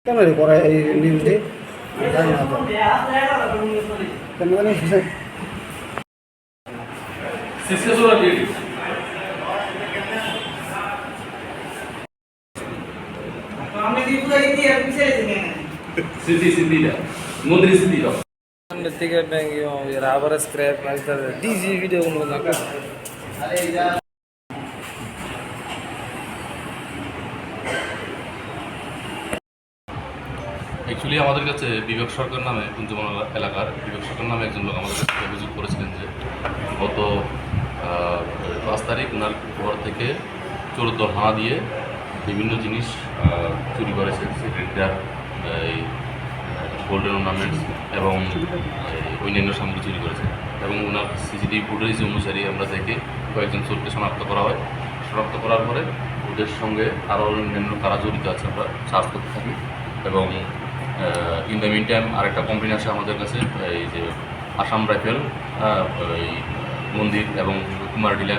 কেন রে করা এই নিউজটি জানি না তো কেন জানি rubber scrap like the DG video actually আমাদের কাছে বিবেক সরকার নামে কুঞ্জবন এলাকার বিবেক সরকার নামে একজন লোক আমাদের কাছে অভিযোগ করেছিলেন যে গত 5 তারিখ ওনার ঘর থেকে চোর দল হানা দিয়ে বিভিন্ন জিনিস চুরি করেছে, সিলিন্ডার, এই গোল্ডেন অর্নামেন্টস এবং অন্যান্য সামগ্রী চুরি করেছে এবং ওনার সিসিটিভি ফুটেজ অনুসারে আমরা দেখে কয়েকজন চোরকে শনাক্ত করা হয়। শনাক্ত করার পরে ওদের সঙ্গে আরও অন্যান্য কারা জড়িত আছে আমরা সার্চ করতে থাকি এবং ইন দ্য মিন টাইম আরেকটা কমপ্লেন আসে আমাদের কাছে, এই যে আসাম রাইফেল এই মন্দির এবং কুমারডিলা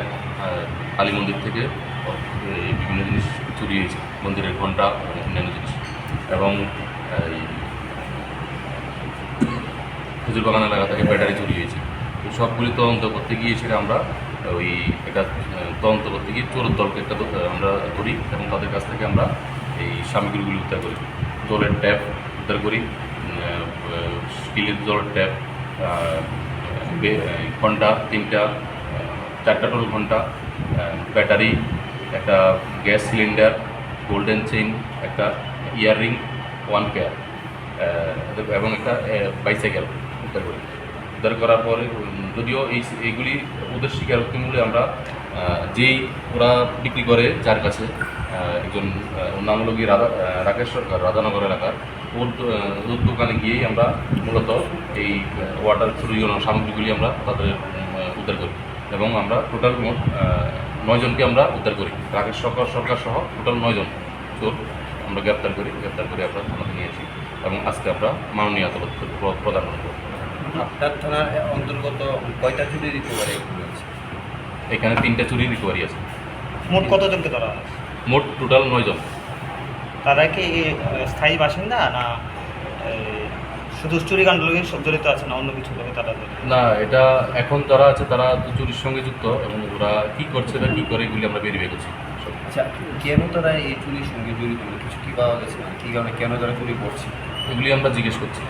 কালী মন্দির থেকে বিভিন্ন জিনিস চুরি হয়েছে, মন্দিরের ঘণ্টা এবং অন্যান্য জিনিস এবং এই খেজুরবাগান এলাকা থেকে ব্যাটারি চুরি হয়েছে। তো সবগুলি তদন্ত করতে গিয়ে সেটা আমরা ওই একটা তদন্ত করতে গিয়ে চোরের দলকে একটা আমরা ধরি এবং তাদের কাছ থেকে আমরা এই সামগ্রীগুলি উদ্ধার করি। জলের ট্যাপ উদ্ধার করি, স্টিলের জলের ট্যাপ, ঘণ্টা 3টা, 4টা টোল ঘণ্টা, ব্যাটারি, একটা গ্যাস সিলিন্ডার, গোল্ডেন চেইন, একটা ইয়াররিং 1 পেয়ার এবং একটা বাইসাইকেল উদ্ধার করি। উদ্ধার করার পরে যদিও এইগুলি ওদের স্বীকারোক্তি মূলে আমরা যেই ওরা বিক্রি করে যার কাছে একজন নাম হলো গিয়ে রাকেশ সরকার, রাধানগর এলাকার, ওর দোকানে গিয়েই আমরা মূলত এই ওয়াটার চুরি সামগ্রীগুলি আমরা তাদের উদ্ধার করি এবং আমরা টোটাল মোট 9 জনকে আমরা উদ্ধার করি। রাকেশ সরকার সহ টোটাল 9 জন চোর আমরা গ্রেপ্তার করি আমরা থানাতে নিয়ে আসি এবং আজকে আমরা মাননীয় আদালত প্রদান করব। আপনার থানার অন্তর্গত কয়টা চুরি রিকভারি আছে? এখানে 3টা চুরি রিকভারি আছে। মোট কতজনকে ধরা আছে? মোট টোটাল 9 জন। তারা কি স্থায়ী বাসিন্দা না শুধু চুরিকাণ্ড লোকের জড়িত আছে না অন্য কিছু লোকে তারা? না, এটা এখন যারা আছে তারা চুরির সঙ্গে যুক্ত এবং ওরা কী করছে বা কী করে এগুলি আমরা বেরিয়ে করছি। আচ্ছা, কেন তারা এই চুরির সঙ্গে জড়িত কিছু কী পাওয়া গেছে, কী কারণে কেন তারা চুরি করছে এগুলি আমরা জিজ্ঞেস করছি।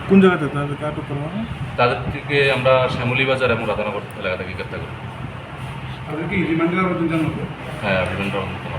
কোন জায়গাতে তাদেরকে আটক করা হয়? তাদের থেকে আমরা শ্যামলী বাজার এবং রাধানগর এলাকা থেকে গ্রেপ্তার করি। তাদের কি রিমান্ডের আবেদন জানাবো? হ্যাঁ, রিমান্ডের আবেদন।